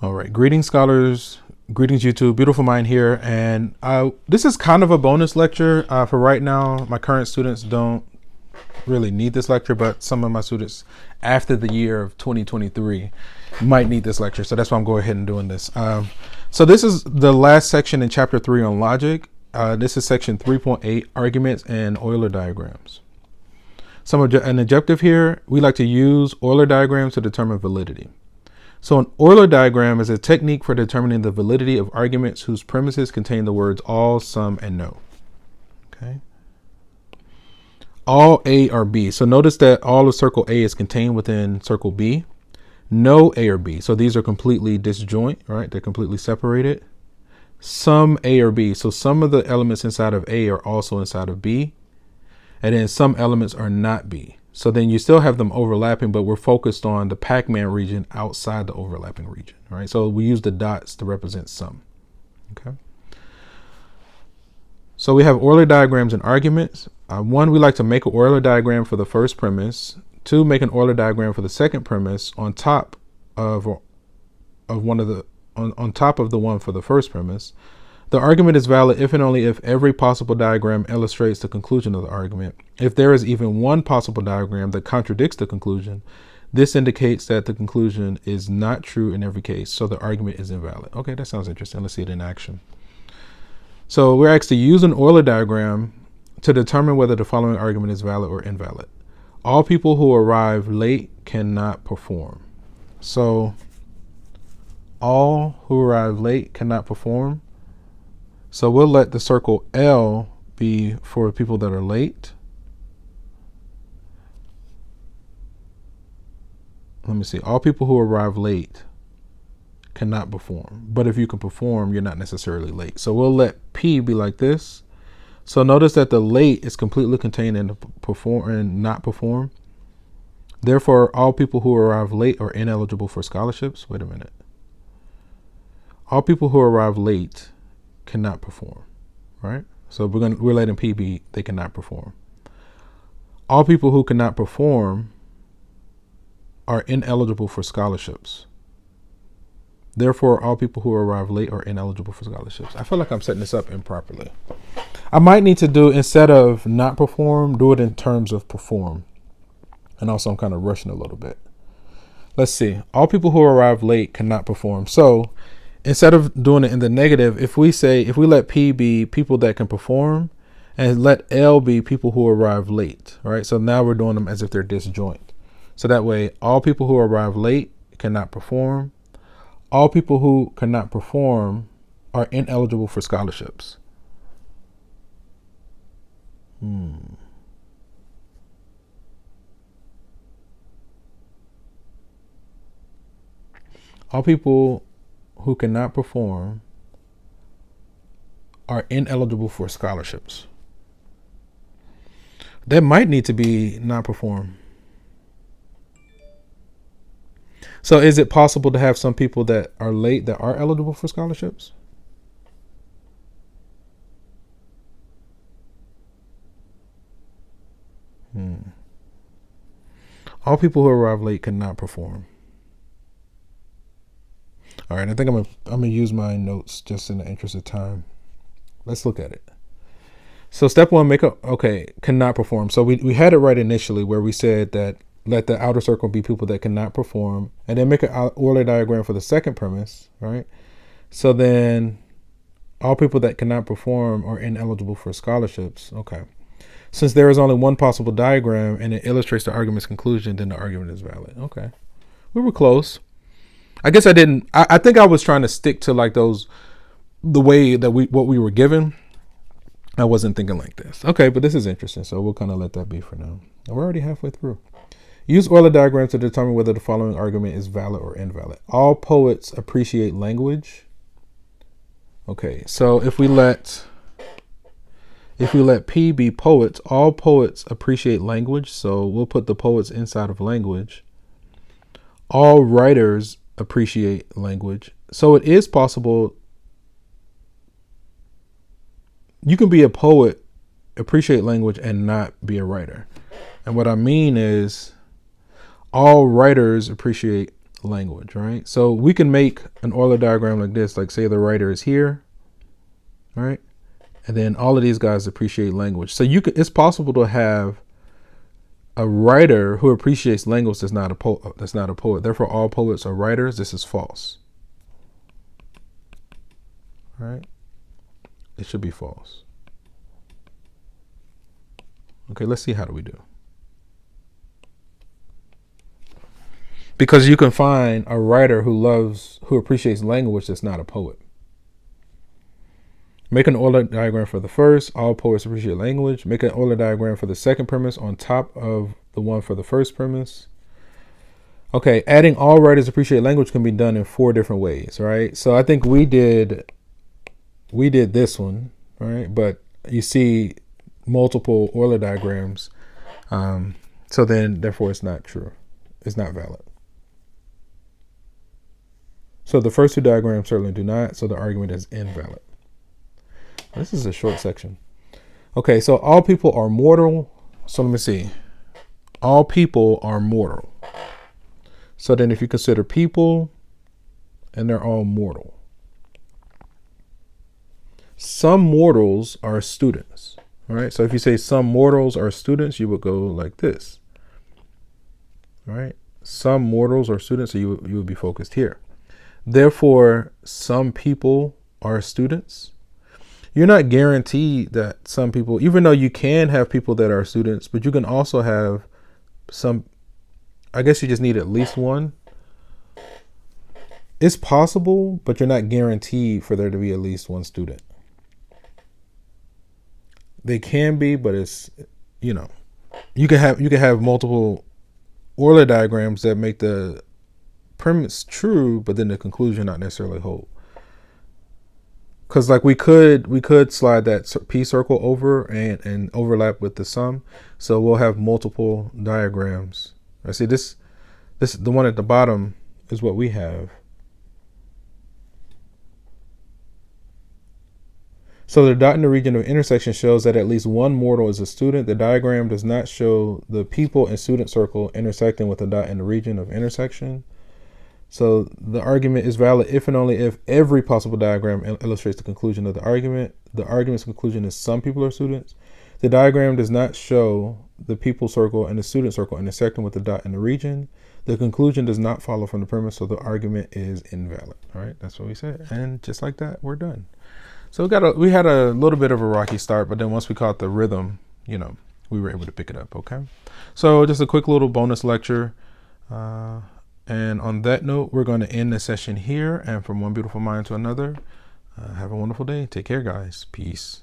All right, greetings scholars, greetings YouTube, beautiful mind here. And this is kind of a bonus lecture for right now. My current students don't really need this lecture, but some of my students after the year of 2023 might need this lecture. So that's why I'm going ahead and doing this. So this is the last section in chapter 3 on logic. This is section 3.8, arguments and Euler diagrams. An objective here, we like to use Euler diagrams to determine validity. So an Euler diagram is a technique for determining the validity of arguments whose premises contain the words all, some, and no. Okay. All A or B. So notice that all of circle A is contained within circle B. No A or B. So these are completely disjoint, right? They're completely separated. Some A or B. So some of the elements inside of A are also inside of B. And then some elements are not B. So then you still have them overlapping, but we're focused on the Pac-Man region outside the overlapping region, right? So we use the dots to represent some, okay? So we have Euler diagrams and arguments. One, we like to make an Euler diagram for the first premise. Two, make an Euler diagram for the second premise on top of on top of the one for the first premise. The argument is valid if and only if every possible diagram illustrates the conclusion of the argument. If there is even one possible diagram that contradicts the conclusion, this indicates that the conclusion is not true in every case, so the argument is invalid. Okay, that sounds interesting. Let's see it in action. So we're asked to use an Euler diagram to determine whether the following argument is valid or invalid. All people who arrive late cannot perform. So all who arrive late cannot perform. So we'll let the circle L be for people that are late. Let me see. All people who arrive late cannot perform. But if you can perform, you're not necessarily late. So we'll let P be like this. So notice that the late is completely contained in the perform and not perform. Therefore, all people who arrive late are ineligible for scholarships. Wait a minute. All people who arrive late cannot perform, right? So we're letting P be, they cannot perform. All people who cannot perform are ineligible for scholarships. Therefore, all people who arrive late are ineligible for scholarships. I feel like I'm setting this up improperly. I might need to do, instead of not perform, do it in terms of perform. And also I'm kind of rushing a little bit. Let's see. All people who arrive late cannot perform. So instead of doing it in the negative, if we let P be people that can perform and let L be people who arrive late, right? So now we're doing them as if they're disjoint. So that way, all people who arrive late cannot perform. All people who cannot perform are ineligible for scholarships. All people who cannot perform are ineligible for scholarships. That might need to be not perform. So is it possible to have some people that are late that are eligible for scholarships? All people who arrive late cannot perform. All right, I think I'm gonna use my notes just in the interest of time. Let's look at it. So step one, cannot perform. So we had it right initially where we said that let the outer circle be people that cannot perform, and then make an Euler diagram for the second premise, right? So then all people that cannot perform are ineligible for scholarships. Okay. Since there is only one possible diagram and it illustrates the argument's conclusion, then the argument is valid. Okay. We were close. I guess I didn't. I think I was trying to stick to like the way that what we were given. I wasn't thinking like this. Okay, but this is interesting. So we'll kind of let that be for now. We're already halfway through. Use Euler diagrams to determine whether the following argument is valid or invalid. All poets appreciate language. Okay, so if we let P be poets, all poets appreciate language. So we'll put the poets inside of language. All writers appreciate language. So it is possible you can be a poet, appreciate language, and not be a writer. And what I mean is all writers appreciate language, right? So we can make an Euler diagram like this, like say the writer is here, right? And then all of these guys appreciate language. So it's possible to have a writer who appreciates language that's not a poet. Therefore, all poets are writers. This is false. Right? It should be false. Okay, let's see how do we do. Because you can find a writer who appreciates language that's not a poet. Make an Euler diagram for the first. All poets appreciate language. Make an Euler diagram for the second premise on top of the one for the first premise. Okay, adding all writers appreciate language can be done in 4 different ways, right? So I think we did this one, right? But you see multiple Euler diagrams. So then, therefore, it's not true. It's not valid. So the first 2 diagrams certainly do not. So the argument is invalid. This is a short section. Okay, so all people are mortal. So let me see. All people are mortal. So then if you consider people, and they're all mortal. Some mortals are students. All right, so if you say some mortals are students, you would go like this. All right, some mortals are students, so you would be focused here. Therefore, some people are students. You're not guaranteed that some people, even though you can have people that are students, but you can also have some, I guess you just need at least one. It's possible, but you're not guaranteed for there to be at least one student. They can be, but it's, you can have multiple Euler diagrams that make the premise true, but then the conclusion not necessarily hold. Because like we could slide that P circle over and overlap with the sum. So we'll have multiple diagrams. I see this the one at the bottom is what we have. So the dot in the region of intersection shows that at least one mortal is a student. The diagram does not show the people and student circle intersecting with the dot in the region of intersection. So the argument is valid if and only if every possible diagram illustrates the conclusion of the argument. The argument's conclusion is some people are students. The diagram does not show the people circle and the student circle intersecting with the dot in the region. The conclusion does not follow from the premise, so the argument is invalid. All right, that's what we said. And just like that, we're done. So we had a little bit of a rocky start, but then once we caught the rhythm, we were able to pick it up, okay? So just a quick little bonus lecture. And on that note, we're going to end the session here. And from one beautiful mind to another, have a wonderful day. Take care, guys. Peace.